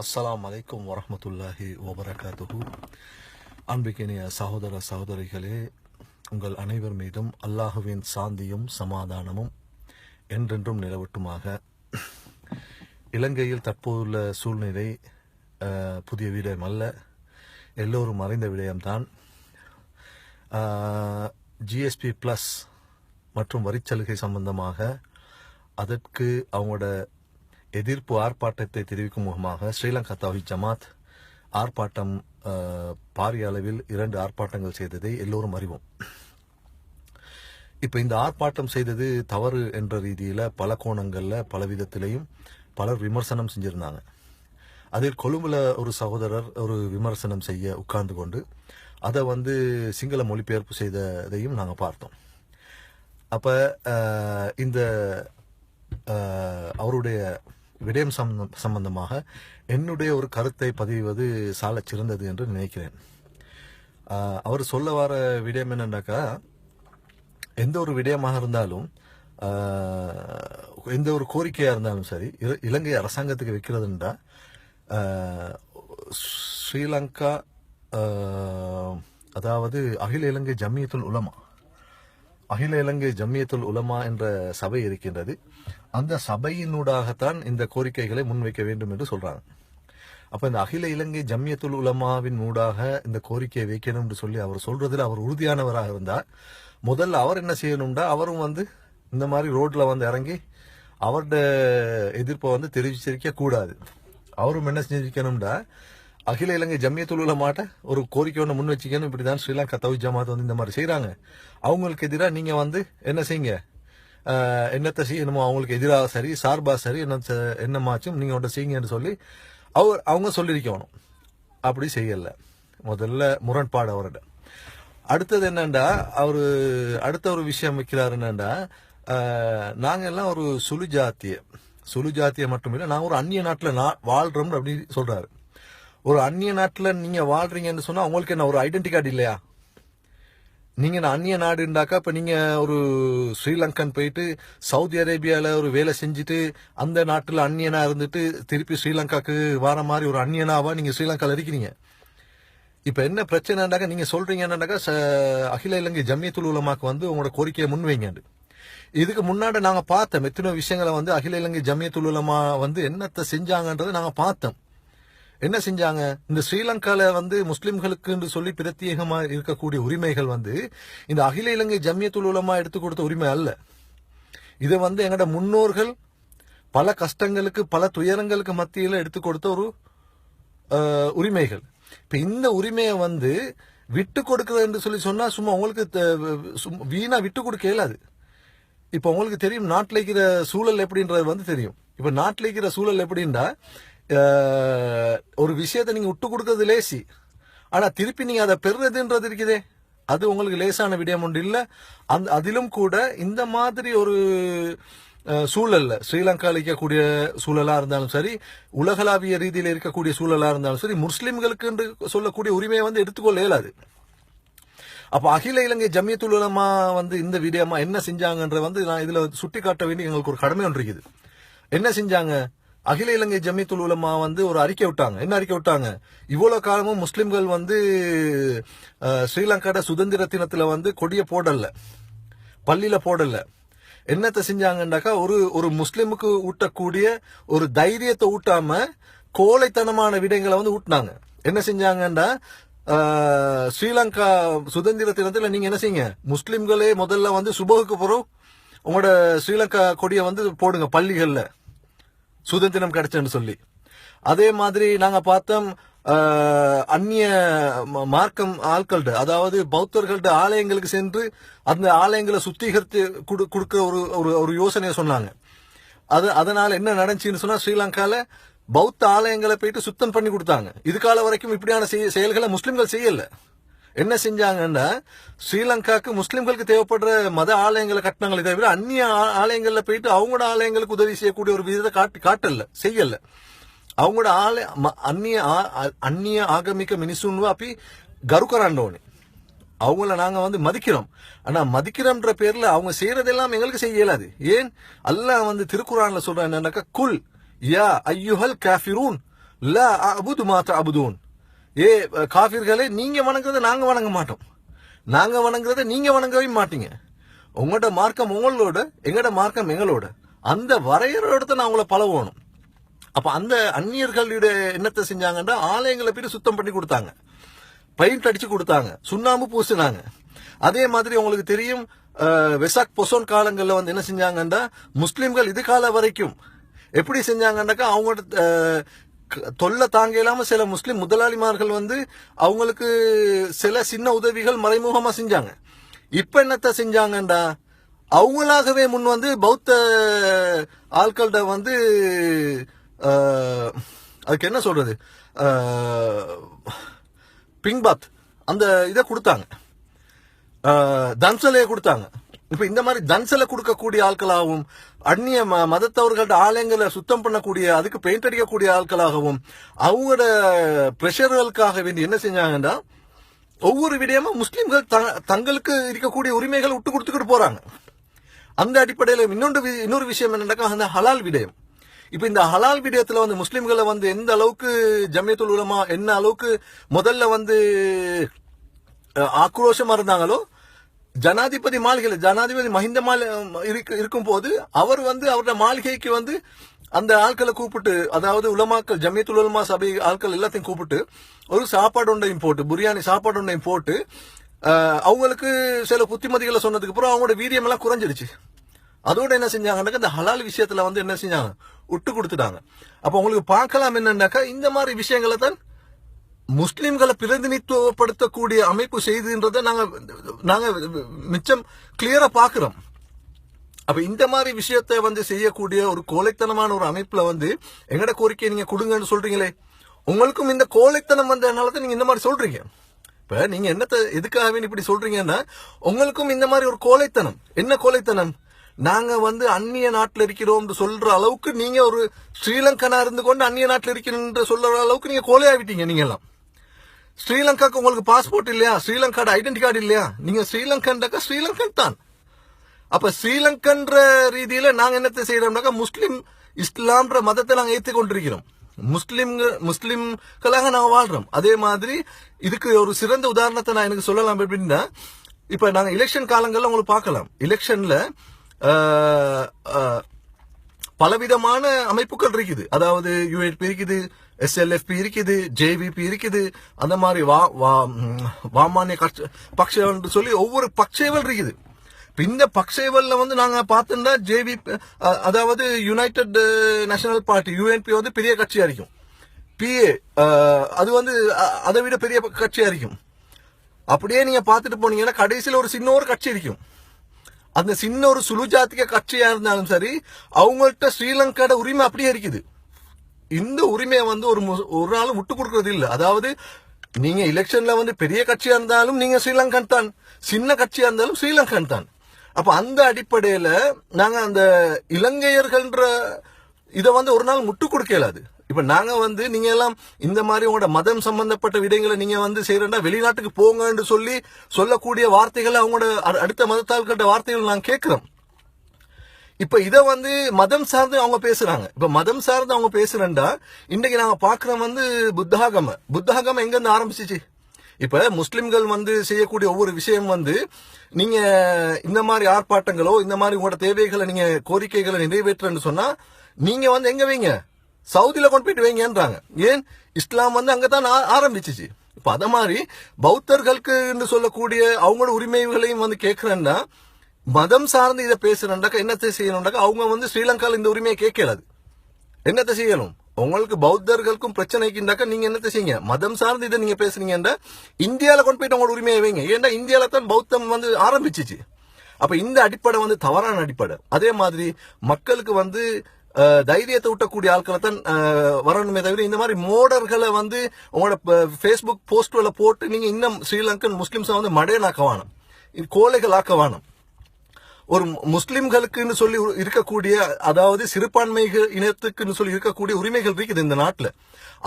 அஸ்ஸலாமு அலைக்கும் வரஹ்மத்துல்லாஹி வபரகாத்துஹு. அன்பிக்கினிய சகோதர சகோதரிகளே, உங்கள் அனைவர் மீதும் அல்லாஹுவின் சாந்தியும் சமாதானமும் என்றென்றும் நிலவட்டுமாக. இலங்கையில் தற்போதுள்ள சூழ்நிலை புதிய விடயம் அல்ல, எல்லோரும் அறிந்த விடயம்தான். ஜிஎஸ்பி ப்ளஸ் மற்றும் வரிச்சலுகை சம்பந்தமாக அதற்கு அவங்களோட எதிர்ப்பு ஆர்ப்பாட்டத்தை தெரிவிக்கும் முகமாக ஸ்ரீலங்கா தௌஹீத் ஜமாத் ஆர்ப்பாட்டம் பாரிய அளவில் 2 ஆர்ப்பாட்டங்கள் செய்ததை எல்லோரும் அறிவோம். இப்போ இந்த ஆர்ப்பாட்டம் செய்தது தவறு என்ற ரீதியில் பல கோணங்களில் பல விதத்திலையும் பலர் விமர்சனம் செஞ்சுருந்தாங்க. அதில் கொழும்புல ஒரு சகோதரர் ஒரு விமர்சனம் செய்ய உட்கார்ந்து கொண்டு அதை சிங்கள மொழிபெயர்ப்பு செய்ததையும் நாங்கள் பார்த்தோம். அப்போ இந்த அவருடைய விடயம் சம்பந்தமாக என்னுடைய ஒரு கருத்தை பதிவது சாலச் சிறந்தது என்று நினைக்கிறேன். அவர் சொல்ல வர விடயம் என்னன்னாக்கா, எந்த ஒரு விடயமாக இருந்தாலும் எந்த ஒரு கோரிக்கையாக இருந்தாலும் சரி, இலங்கை அரசாங்கத்துக்கு வைக்கிறதுன்றா ஸ்ரீலங்கா அதாவது அகில இலங்கை ஜம்மியத்துல் உலமா என்ற சபை இருக்கின்றது. அந்த சபையினூடாகத்தான் இந்த கோரிக்கைகளை முன்வைக்க வேண்டும் என்று சொல்றாங்க. அப்ப இந்த அகில இலங்கை ஜம்மியத்துல் உலமாவின் ஊடாக இந்த கோரிக்கையை வைக்கணும் என்று சொல்லி அவர் சொல்றதுல அவர் உறுதியானவராக இருந்தால், முதல்ல அவர் என்ன செய்யணும்டா, அவரும் இந்த மாதிரி ரோட்ல இறங்கி அவரோட எதிர்ப்பை தெரிவிச்சிருக்க கூடாது. அவரும் என்ன செஞ்சிருக்கணும்டா, அகில இலங்கை ஜம்மியத்துல் உலமாட்ட ஒரு கோரிக்கை ஒன்று முன் வச்சுக்கணும். இப்படிதான் ஸ்ரீலங்கா தௌஹீத் ஜமாத் இந்த மாதிரி செய்யறாங்க, அவங்களுக்கு எதிராக நீங்க என்ன செய்யுங்க, என்னத்தை செய்யணுமோ அவங்களுக்கு எதிராக சரி சார்பா சரி என்னமாச்சும் நீங்க ஒன்றை செய்யுங்கன்னு சொல்லி அவங்க சொல்லியிருக்கணும். அப்படி செய்யல. முதல்ல முரண்பாடு அவரோட. அடுத்தது என்னண்டா, அவரு அடுத்த ஒரு விஷயம் வைக்கிறாரு என்னண்டா, நாங்க எல்லாம் ஒரு சுழுஜாத்திய மட்டும் இல்லை, நாங்க ஒரு அந்நிய நாட்டில் வாழ்றோம் அப்படி சொல்றாரு. ஒரு அந்நிய நாட்டில் நீங்க வாழ்றீங்கன்னு சொன்னா உங்களுக்கு என்ன ஒரு ஐடென்டி கார்டு இல்லையா? நீங்க அந்நிய நாடுண்டாக்கா, இப்ப நீங்க ஒரு ஸ்ரீலங்கன் போயிட்டு சவுதி அரேபியால ஒரு வேலை செஞ்சுட்டு அந்த நாட்டுல அந்நியனா இருந்துட்டு திருப்பி ஸ்ரீலங்காக்கு வர மாதிரி ஒரு அந்நியனாவா நீங்க ஸ்ரீலங்கால இருக்கிறீங்க. இப்ப என்ன பிரச்சனைண்டாக்கா, நீங்க சொல்றீங்க என்னன்னாக்கா அகில இலங்கை ஜம்மியத்துல் உலமாக்கு உங்களோட கோரிக்கையை முன்வைங்க. இதுக்கு முன்னாடி நாங்க பார்த்தோம் எத்தனை விஷயங்களை அகில இலங்கை ஜம்மியத்துல் உலமா என்னத்தை செஞ்சாங்கன்றதை நாங்க பார்த்தோம். என்ன செஞ்சாங்க, இந்த ஸ்ரீலங்கால முஸ்லிம்களுக்கு என்று சொல்லி பிரத்யேகமா இருக்கக்கூடிய உரிமைகள் இந்த அகில இலங்கை ஜம்மியத்துல் உலமா எடுத்து கொடுத்த உரிமை அல்ல. இதை எங்கட முன்னோர்கள் பல கஷ்டங்களுக்கு பல துயரங்களுக்கு மத்தியில எடுத்து கொடுத்த ஒரு உரிமைகள். இப்ப இந்த உரிமையை விட்டு கொடுக்கிறது என்று சொல்லி சொன்னா சும்மா உங்களுக்கு வீணா விட்டு கொடுக்க இயலாது. இப்ப உங்களுக்கு தெரியும் நாட்டில் இருக்கிற சூழல் எப்படின்றது தெரியும். இப்ப நாட்டில் இருக்கிற சூழல் எப்படின்னா, ஒரு விஷயத்தை நீங்க விட்டு கொடுக்கறது லேசி, ஆனா திருப்பி நீங்க அதை பெறுறதுன்றது இருக்குதே, அது உங்களுக்கு லேசான விடயம் ஒன்று இல்ல. அதிலும் கூட இந்த மாதிரி ஒரு சூழல்ல ஸ்ரீலங்காவில் இருக்கக்கூடிய சூழலா இருந்தாலும் சரி, உலகளாவிய ரீதியில் இருக்கக்கூடிய சூழலா இருந்தாலும் சரி, முஸ்லிம்களுக்கு என்று சொல்லக்கூடிய உரிமையை எடுத்துக்கொள்ள இயலாது. அப்ப அகில இலங்கை ஜம்மியத்துல் உலமா இந்த விடயமா என்ன செஞ்சாங்கன்ற நான் இதுல சுட்டி காட்ட வேண்டிய எங்களுக்கு ஒரு கடமை ஒன்று இருக்குது. என்ன செஞ்சாங்க, அகில இலங்கை ஜம்மியத்துல் உலமா ஒரு அறிக்கை விட்டாங்க. என்ன அறிக்கை விட்டாங்க, இவ்வளவு காலமும் முஸ்லிம்கள் ஸ்ரீலங்காட சுதந்திர தினத்துல கொடிய போடல, பள்ளியில போடல. என்னத்தை செஞ்சாங்கன்னாக்கா, ஒரு முஸ்லிமுக்கு ஊட்டக்கூடிய ஒரு தைரியத்தை ஊட்டாம கோழைத்தனமான விடயங்களை ஊட்டினாங்க. என்ன செஞ்சாங்கன்னா, ஸ்ரீலங்கா சுதந்திர தினத்துல நீங்க என்ன செய்யுங்க, முஸ்லிம்களே முதல்ல சுபகுக்கு போறோம் உங்களோட ஸ்ரீலங்கா கொடியை போடுங்க பள்ளிகள்ல, சுதந்திரம் கிடைச்சுன்னு சொல்லி. அதே மாதிரி நாங்க பார்த்தோம், அந்நிய மார்க்கம் ஆட்கள்ட, அதாவது பௌத்தர்கள்ட ஆலயங்களுக்கு சென்று அந்த ஆலயங்களை சுத்திகரித்து கொடுக்க ஒரு யோசனையை சொன்னாங்க. அதனால என்ன நடந்துச்சுன்னு சொன்னா, ஸ்ரீலங்கால பௌத்த ஆலயங்களை போயிட்டு சுத்தம் பண்ணி கொடுத்தாங்க. இதுகால வரைக்கும் இப்படியான செயல்களை முஸ்லிம்கள் செய்யல. என்ன செஞ்சாங்கன்னா, ஸ்ரீலங்காக்கு முஸ்லிம்களுக்கு தேவைப்படுற மத ஆலயங்களை கட்டினாங்களே தவிர அந்நிய ஆலயங்கள்ல போயிட்டு அவங்களோட ஆலயங்களுக்கு உதவி செய்யக்கூடிய ஒரு விதத்தை காட்டல, செய்யல. அவங்களோட அந்நிய ஆகமிக்க மினிசுன்வா அப்படி கருக்கராண்டோனி அவங்கள நாங்க மதிக்கிறோம். ஆனா மதிக்கிறோம்ன்ற பேர்ல அவங்க செய்யறதெல்லாம் எங்களுக்கு செய்ய இயலாது. ஏன் அல்லாஹ் திருக்குரான்ல சொல்றான் என்னன்னாக்கா, குல் யா ஐயுஹல் காஃபிரூன் லா அபுது மா தஅபுதூன், ஏ காஃபிர்களே, நீங்க வணங்குறத நாங்க வணங்க மாட்டோம், நாங்க வணங்குறத நீங்க வணங்கவே மாட்டீங்க, உங்களோட மார்க்கம் உங்களோட, எங்களோட மார்க்கம் எங்களோட, அந்த வரையறையோட நான் உங்களை பழகணும். அப்ப அந்த அந்நியர்களுடைய என்னத்தை செஞ்சாங்கன்னா, ஆலயங்களை போய் சுத்தம் பண்ணி கொடுத்தாங்க, பெயிண்ட் அடிச்சு கொடுத்தாங்க, சுண்ணாம்பு பூசினாங்க. அதே மாதிரி உங்களுக்கு தெரியும், வெசாக் பொசோன் காலங்களில் வந்து என்ன செஞ்சாங்கன்னா, முஸ்லிம்கள் இது கால வரைக்கும் எப்படி செஞ்சாங்கன்னாக்கா, அவங்களோட தொல்லை தாங்க இல்லாம சில முஸ்லிம் முதலாளிமார்கள் வந்து அவங்களுக்கு சில சின்ன உதவிகள் மறைமுகமா செஞ்சாங்க. இப்ப என்னத்த செஞ்சாங்கண்டா, அவங்களாகவே முன் வந்து பௌத்த ஆட்கள்கிட்ட வந்து அதுக்கு என்ன சொல்றது, பிங்பாத் அந்த இதை கொடுத்தாங்க, தன்சலையை கொடுத்தாங்க. இப்ப இந்த மாதிரி தன்சலை கொடுக்கக்கூடிய ஆட்களாகவும், அந்நிய மதத்தவர்கள்ட்ட ஆலயங்களை சுத்தம் பண்ணக்கூடிய, அதுக்கு பெயிண்ட் அடிக்கக்கூடிய ஆட்களாகவும், அவங்களோட பிரஷர்களுக்காக வேண்டி என்ன செஞ்சாங்கன்னா, ஒவ்வொரு விடயமும் முஸ்லிம்கள் தங்களுக்கு இருக்கக்கூடிய உரிமைகளை விட்டு கொடுத்துக்கிட்டு போறாங்க. அந்த அடிப்படையில் இன்னொரு விஷயம் என்னன்னாக்கா, அந்த ஹலால் விடயம். இப்ப இந்த ஹலால் விடயத்துல வந்து முஸ்லிம்களை வந்து எந்த அளவுக்கு ஜமியத்துல் உலமா என்ன அளவுக்கு முதல்ல வந்து ஆக்ரோஷமா இருந்தாங்களோ, ஜனாதிபதி மஹிந்த இருக்கும் போது அவர் வந்து அவரோட மாளிகைக்கு வந்து அந்த ஆட்களை கூப்பிட்டு, அதாவது உலமாக்கள் ஜமியத்துல் உலமா சபை ஆட்கள் எல்லாத்தையும் கூப்பிட்டு ஒரு சாப்பாடு ஒன்றையும் போட்டு, பிரியாணி சாப்பாடு ஒன்றையும் போட்டு, அவங்களுக்கு சில புத்திமதிகளை சொன்னதுக்கு அப்புறம் அவங்களோட வீரியம் எல்லாம் குறைஞ்சிடுச்சு. அதோட என்ன செஞ்சாங்கன்னாக்கா, இந்த ஹலால் விஷயத்துல வந்து என்ன செஞ்சாங்க, விட்டு கொடுத்துட்டாங்க. அப்ப உங்களுக்கு பார்க்கலாம் என்னன்னாக்கா, இந்த மாதிரி விஷயங்களை தான் முஸ்லிம்களை பிரதிநிதித்துவப்படுத்தக்கூடிய அமைப்பு செய்துன்றதை நாங்க மிச்சம் கிளியரா பாக்குறோம். அப்ப இந்த மாதிரி விஷயத்தை வந்து செய்யக்கூடிய ஒரு கோழைத்தனமான ஒரு அமைப்புல வந்து எங்கட கோரிக்கையை நீங்க கொடுங்கன்னு சொல்றீங்களே, உங்களுக்கும் இந்த கோழைத்தனம் வந்ததுனாலதான் நீங்க இந்த மாதிரி சொல்றீங்க. இப்ப நீங்க என்னத்தை எதுக்காக இப்படி சொல்றீங்கன்னா, உங்களுக்கும் இந்த மாதிரி ஒரு கோழைத்தனம். என்ன கோழைத்தனம், நாங்க வந்து அந்நிய நாட்டில் இருக்கிறோம் சொல்ற அளவுக்கு நீங்க ஒரு ஸ்ரீலங்கனா இருந்து கொண்டு அந்நிய நாட்டில் இருக்கிற சொல்ற அளவுக்கு நீங்க கோழையாவிட்டீங்க. நீங்க எல்லாம் ஸ்ரீலங்காக்கு உங்களுக்கு பாஸ்போர்ட் இல்லையா, ஸ்ரீலங்கா ஐடென்டி கார்டு இல்லையா, நீங்க ஸ்ரீலங்கன்டாக்கா ஸ்ரீலங்கன் தான். அப்ப ஸ்ரீலங்கன்ற ரீதியில நாங்க என்னத்தை செய்யறோம்னாக்கா, முஸ்லிம் இஸ்லாம்ன்ற மதத்தை நாங்க ஏற்றுக் கொண்டிருக்கிறோம், முஸ்லிம்களாக நாங்க வாழ்றோம். அதே மாதிரி இதுக்கு ஒரு சிறந்த உதாரணத்தை நான் எனக்கு சொல்லலாம். எப்படின்னா, இப்ப நாங்க எலெக்ஷன் காலங்கள்ல உங்களுக்கு பார்க்கலாம், எலெக்ஷன்ல பலவிதமான அமைப்புகள் இருக்குது. அதாவது யூஎன்பி இருக்குது, எஸ்எல்எஃப்பி இருக்குது, ஜேவிபி இருக்குது, அந்த மாதிரி வாமானிய பக்ஷ சொல்லி ஒவ்வொரு பக்ஷேவல் இருக்குது. இந்த பக்ஷேவல்ல வந்து நாங்க பார்த்தோம்னா ஜேவிபி, அதாவது யுனைடெட் நேஷனல் பார்ட்டி யூஎன்பி வந்து பெரிய கட்சியா இருக்கும், பிஏ அது வந்து அதை விட பெரிய கட்சியா இருக்கும். அப்படியே நீங்க பார்த்துட்டு போனீங்கன்னா கடைசியில் ஒரு சின்ன ஒரு கட்சி இருக்கும். அந்த சின்ன ஒரு சுலுஜாத்திக கட்சியா இருந்தாலும் சரி, அவங்கள்ட்ட ஸ்ரீலங்காட உரிமை அப்படியே இருக்குது. இந்த உரிமையை வந்து ஒரு நாள் விட்டு கொடுக்கறது இல்லை. அதாவது நீங்க எலெக்ஷன்ல வந்து பெரிய கட்சியா இருந்தாலும் நீங்க ஸ்ரீலங்கன் தான், சின்ன கட்சியா இருந்தாலும் ஸ்ரீலங்கன் தான். அப்ப அந்த அடிப்படையில நாங்க அந்த இலங்கையர்கள்ன்ற இதை வந்து ஒரு நாள் முட்டு கொடுக்க இயலாது. இப்ப நாங்க வந்து நீங்க எல்லாம் இந்த மாதிரி உங்களோட மதம் சம்பந்தப்பட்ட விடயங்களை நீங்க வந்து செய்யறா வெளிநாட்டுக்கு போங்கன்னு சொல்லக்கூடிய வார்த்தைகளை அவங்களோட அடுத்த மதத்தாள்கிட்ட வார்த்தைகள் நாங்க கேட்கிறோம். இப்ப இத வந்து மதம் சார்ந்து அவங்க பேசுறாங்க. இப்ப மதம் சார்ந்து அவங்க பேசுறா, இன்றைக்கு நாங்க பாக்குறோம் வந்து புத்தகம எங்க இருந்து ஆரம்பிச்சிச்சு. இப்ப முஸ்லிம்கள் வந்து செய்யக்கூடிய ஒவ்வொரு விஷயம் வந்து, நீங்க இந்த மாதிரி ஆர்ப்பாட்டங்களோ இந்த மாதிரி உங்களோட தேவைகளை நீங்க கோரிக்கைகளை நிறைவேற்றன்னு சொன்னா நீங்க வந்து எங்க வைங்க, சவுதியில கொண்டு போயிட்டு வைங்கன்றாங்க. ஏன், இஸ்லாம் வந்து அங்கதான் ஆரம்பிச்சிச்சு. இப்ப அத மாதிரி பௌத்தர்களுக்கு சொல்லக்கூடிய அவங்களோட உரிமைகளையும் வந்து கேட்கிறேன்னா, மதம் சார்ந்து இதை பேசுறேன்டாக்கா என்னத்தை செய்யணும்டாக்கா, அவங்க வந்து ஸ்ரீலங்கால இந்த உரிமையை கேட்கலாது. என்னத்தை செய்யணும், உங்களுக்கு பௌத்தர்களுக்கும் பிரச்சனைக்குண்டாக்கா நீங்க என்னத்தை செய்யுங்க, மதம் சார்ந்து இதை நீங்க பேசுறீங்கன்னா இந்தியாவில கொண்டு போயிட்டு உங்களோட உரிமையை வைங்க. ஏன்னா இந்தியாவில தான் பௌத்தம் வந்து ஆரம்பிச்சிச்சு. அப்ப இந்த அடிப்படை வந்து தவறான அடிப்படை. அதே மாதிரி மக்களுக்கு வந்து தைரியத்தை ஊட்டக்கூடிய ஆட்களை தான் வரணுமே தவிர, இந்த மாதிரி மோடர்களை வந்து உங்களோட பேஸ்புக் போஸ்ட்ல போட்டு நீங்க இன்னும் ஸ்ரீலங்கன் முஸ்லிம்ஸை வந்து மடையனாக்க வேணும், கோழைகள் ஆக்க வேணும். ஒரு முஸ்லிம்களுக்குன்னு சொல்லி இருக்கக்கூடிய, அதாவது சிறுபான்மை இனத்துக்குன்னு சொல்லி இருக்கக்கூடிய உரிமைகள் இருக்குது இந்த நாட்டுல.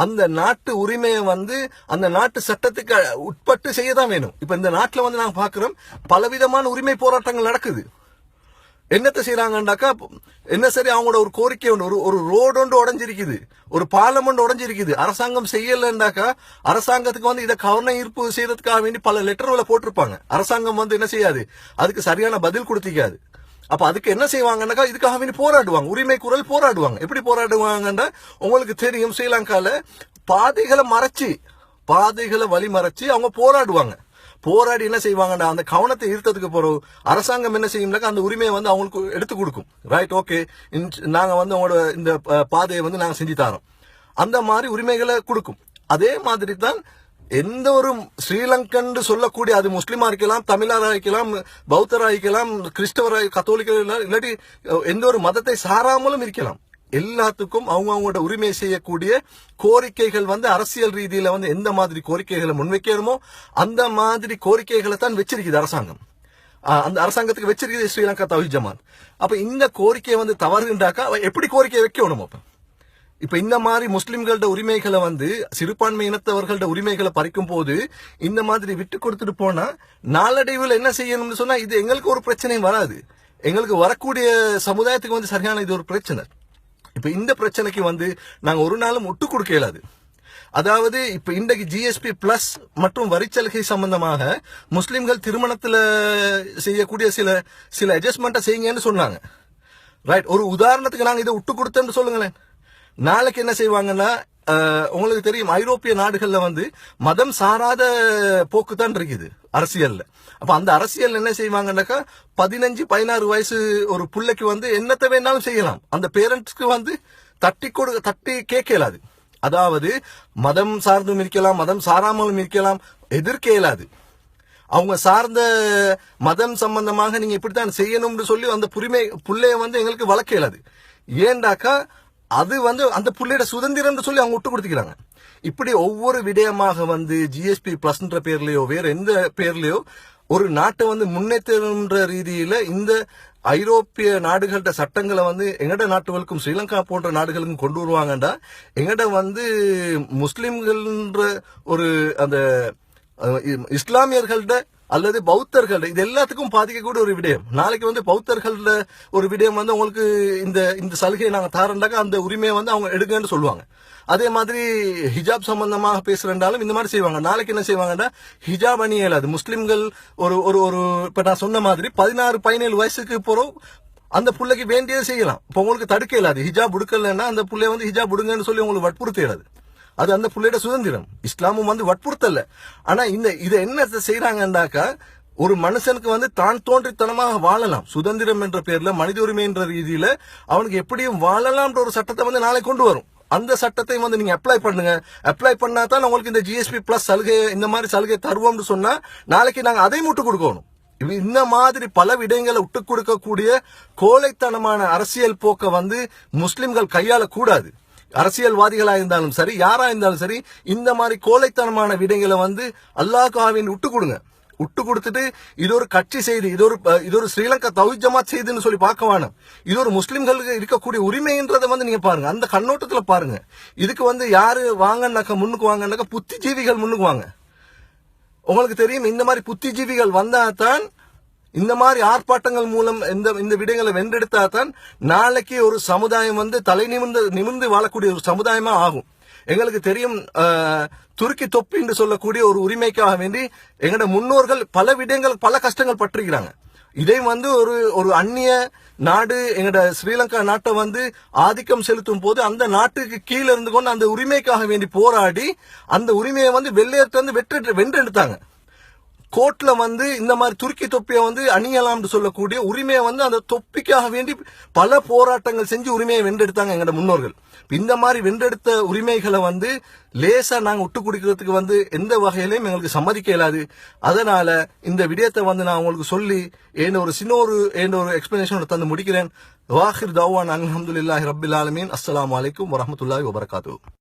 அந்த நாட்டு உரிமையை வந்து அந்த நாட்டு சட்டத்துக்கு உட்பட்டு செய்யதான் வேணும். இப்ப இந்த நாட்டுல வந்து நாங்க பாக்குறோம் பலவிதமான உரிமை போராட்டங்கள் நடக்குது. என்னத்தை செய்யறாங்கன்னாக்கா என்ன சரி அவங்களோட ஒரு கோரிக்கை ஒன்று, ஒரு ரோடு ஒன்று உடஞ்சிருக்குது, ஒரு பாலம் ஒன்று உடஞ்சிருக்குது, அரசாங்கம் செய்யலன்னாக்கா அரசாங்கத்துக்கு வந்து இதை கவன ஈர்ப்பு செய்யறதுக்காக வேண்டி பல லெட்டர்களை போட்டிருப்பாங்க. அரசாங்கம் வந்து என்ன செய்யாது, அதுக்கு சரியான பதில் கொடுத்திக்காது. அப்ப அதுக்கு என்ன செய்வாங்கன்னாக்கா இதுக்காக வேண்டி போராடுவாங்க, உரிமை குரல் போராடுவாங்க. எப்படி போராடுவாங்கன்னா உங்களுக்கு தெரியும், ஸ்ரீலங்கால பாதைகளை வழி மறைச்சு அவங்க போராடுவாங்க. போராடி என்ன செய்வாங்கன்னா அந்த கவனத்தை ஈர்த்ததுக்கு போறோம் அரசாங்கம் என்ன செய்யும்னாக்கா அந்த உரிமையை வந்து அவங்களுக்கு எடுத்து கொடுக்கும். ரைட், ஓகே, நாங்க வந்து அவங்களோட இந்த பாதையை வந்து நாங்க செஞ்சு தரோம், அந்த மாதிரி உரிமைகளை கொடுக்கும். அதே மாதிரி தான் எந்த ஒரு ஸ்ரீலங்கன் சொல்லக்கூடிய, அது முஸ்லிமா இருக்கலாம், தமிழராக இருக்கலாம், பௌத்தராக இருக்கலாம், கிறிஸ்தவராக, கத்தோலிக்க, இல்லாட்டி எந்த ஒரு மதத்தை சாராமலும் இருக்கலாம், எல்லாத்துக்கும் அவங்களோட உரிமை செய்யக்கூடிய கோரிக்கைகள் வந்து அரசியல் ரீதியில வந்து எந்த மாதிரி கோரிக்கைகளை முன்வைக்கணுமோ அந்த மாதிரி கோரிக்கைகளை தான் வச்சிருக்குது அரசாங்கம். அந்த அரசாங்கத்துக்கு வச்சிருக்குது ஸ்ரீலங்கா தௌஹீத் ஜமாத். அப்ப இந்த கோரிக்கையை வந்து தவறுண்டாக்கா எப்படி கோரிக்கை வைக்கணும்? இப்ப இந்த மாதிரி முஸ்லிம்களோட உரிமைகளை வந்து சிறுபான்மை இனத்தவர்களோட உரிமைகளை பறிக்கும் போது இந்த மாதிரி விட்டு கொடுத்துட்டு போனா நாளடைவில் என்ன செய்யணும்னு சொன்னா இது எங்களுக்கு ஒரு பிரச்சனையும் வராது, எங்களுக்கு வரக்கூடிய சமுதாயத்துக்கு வந்து சரியான இது ஒரு பிரச்சனை. இப்ப இந்த பிரச்சனைக்கு வந்து நாங்க ஒரு நாளும் ஒட்டு கொடுக்க இயலாது. அதாவது இப்ப இன்றைக்கு ஜிஎஸ்பி பிளஸ் மற்றும் வரிச்சலுகை சம்பந்தமாக முஸ்லிம்கள் திருமணத்துல செய்யக்கூடிய சில அட்ஜஸ்ட்மெண்ட்டை செய்யுங்கன்னு சொன்னாங்க. ரைட், ஒரு உதாரணத்துக்கு நாங்க இதை விட்டு கொடுத்தோம்னு சொல்லுங்களேன். நாளைக்கு என்ன செய்வாங்கன்னா உங்களுக்கு தெரியும், ஐரோப்பிய நாடுகள்ல வந்து மதம் சாராத போக்கு தான் இருக்குது அரசியல்ல. அப்ப அந்த அரசியல் என்ன செய்வாங்கன்னாக்கா 15-16 வயசு ஒரு பிள்ளைக்கு வந்து என்னத்தை வேணாலும் செய்யலாம், அந்த பேரண்ட்ஸ்க்கு வந்து தட்டி கேட்க இயலாது. அதாவது மதம் சார்ந்தும் இருக்கலாம், மதம் சாராமலும் இருக்கலாம், எதிர்க்க இயலாது. அவங்க சார்ந்த மதம் சம்பந்தமாக நீங்க இப்படித்தான் செய்யணும்னு சொல்லி அந்த புள்ளைய வந்து எங்களுக்கு வளர்க்க இயலாது. ஏண்டாக்கா அது வந்து அந்த புள்ளையோட சுதந்திரம் சொல்லி அவங்க விட்டு கொடுத்துக்கிறாங்க. இப்படி ஒவ்வொரு விடயமாக வந்து ஜிஎஸ்பி பிளஸ்ன்ற பேர்லயோ வேற எந்த பேர்லயோ ஒரு நாட்டை வந்து முன்னேற்ற ரீதியில இந்த ஐரோப்பிய நாடுகளோட சட்டங்களை வந்து எங்கட நாட்டுகளுக்கும் ஸ்ரீலங்கா போன்ற நாடுகளுக்கும் கொண்டு வருவாங்கண்டா எங்கட வந்து முஸ்லிம்கள்ன்ற ஒரு அந்த இஸ்லாமியர்கள்ட அல்லது பௌத்தர்கள் இது எல்லாத்துக்கும் பாதிக்கக்கூடிய ஒரு விடயம். நாளைக்கு வந்து பௌத்தர்கள்ல ஒரு விடயம் வந்து உங்களுக்கு இந்த சலுகையை நாங்க தாரண்டாக்க அந்த உரிமையை வந்து அவங்க எடுங்கன்னு சொல்லுவாங்க. அதே மாதிரி ஹிஜாப் சம்பந்தமாக பேசுறாலும் இந்த மாதிரி செய்வாங்க. நாளைக்கு என்ன செய்வாங்கன்னா ஹிஜாப் அணி இயலாது. முஸ்லிம்கள் ஒரு இப்ப நான் சொன்ன மாதிரி 16-17 வயசுக்கு போறோம் அந்த புள்ளைக்கு வேண்டியதை செய்யலாம். இப்ப உங்களுக்கு தடுக்க இயலாது. ஹிஜாப் உடுக்கலன்னா அந்த புள்ளைய வந்து ஹிஜாப் உடுங்கன்னு சொல்லி உங்களுக்கு வற்புறுத்த இயலாது. அது அந்த புள்ளையோட சுதந்திரம். இஸ்லாமும் வந்து வற்புறுத்தல. ஆனா இதை என்ன செய்யறாங்கன்னாக்கா ஒரு மனுஷனுக்கு வந்து தான் தோன்றித்தனமாக வாழலாம், சுதந்திரம் என்ற பேர்ல மனித உரிமை என்ற ரீதியில அவனுக்கு எப்படியும் வாழலாம்ன்ற ஒரு சட்டத்தை வந்து நாளை கொண்டு வரும். அந்த சட்டத்தை வந்து நீங்க அப்ளை பண்ணுங்க. அப்ளை பண்ணா தான் உங்களுக்கு இந்த ஜிஎஸ்பி பிளஸ் சலுகை இந்த மாதிரி சலுகை தருவோம்னு சொன்னா நாளைக்கு நாங்க அதையும் விட்டு கொடுக்கணும். இந்த மாதிரி பல விடயங்களை விட்டு கொடுக்கக்கூடிய கோழைத்தனமான அரசியல் போக்க வந்து முஸ்லிம்கள் கையாள கூடாது. அரசியல்வாதிகளா இருந்தாலும் சரி, யாரா இருந்தாலும் சரி, இந்த மாதிரி கோழைத்தனமான விடயங்களை வந்து அல்லாஹ்வுக்காக விட்டு கொடுங்க. விட்டு கொடுத்துட்டு இது ஒரு கட்சி செய்தி, இது ஒரு ஸ்ரீலங்கா தௌஹீத் ஜமாத் செய்தின்னு சொல்லி பார்க்க வேணும். இது ஒரு முஸ்லிம்களுக்கு இருக்கக்கூடிய உரிமைன்றதை வந்து நீங்க பாருங்க, அந்த கண்ணோட்டத்துல பாருங்க. இதுக்கு வந்து யாரு வாங்கன்னாக்கா முன்னுக்கு வாங்கன்னாக்கா புத்திஜீவிகள் முன்னுக்கு வாங்க. உங்களுக்கு தெரியும், இந்த மாதிரி புத்திஜீவிகள் வந்தா தான் இந்த மாதிரி ஆர்ப்பாட்டங்கள் மூலம் இந்த விடயங்களை வென்றெடுத்தா தான் நாளைக்கு ஒரு சமுதாயம் வந்து தலை நிமிர்ந்து வாழக்கூடிய ஒரு சமுதாயமா ஆகும். எங்களுக்கு தெரியும், துருக்கி தொப்பி என்று சொல்லக்கூடிய ஒரு உரிமைக்காக வேண்டி எங்களோட முன்னோர்கள் பல விடயங்கள் பல கஷ்டங்கள் பற்றிருக்கிறாங்க. இதை வந்து ஒரு அந்நிய நாடு எங்கட ஸ்ரீலங்கா நாட்டை வந்து ஆதிக்கம் செலுத்தும் போது அந்த நாட்டுக்கு கீழே இருந்து கொண்டு அந்த உரிமைக்காக வேண்டி போராடி அந்த உரிமையை வந்து வெள்ளையத்தை வந்து வென்றெடுத்தாங்க. கோர்ட்ல வந்து இந்த மாதிரி துருக்கி தொப்பியை வந்து அணியலாம்னு சொல்லக்கூடிய உரிமையை வந்து அந்த தொப்பிக்காக வேண்டி பல போராட்டங்கள் செஞ்சு உரிமையை வென்றெடுத்தாங்க எங்கட முன்னோர்கள். இந்த மாதிரி வென்றெடுத்த உரிமைகளை வந்து லேசா நாங்க விட்டு குடிக்கிறதுக்கு வந்து எந்த வகையிலையும் எங்களுக்கு சம்மதிக்க இயலாது. அதனால இந்த விடயத்தை வந்து நான் உங்களுக்கு சொல்லி ஒரு எக்ஸ்பிளனேஷன் தந்து முடிக்கிறேன். வாஹிர் தவான் அல்ஹம்துலில்லாஹி ரப்பில் ஆலமீன். அஸ்ஸலாமு அலைக்கும் வரஹ்மத்துல்லாஹி வபரகாத்துஹு.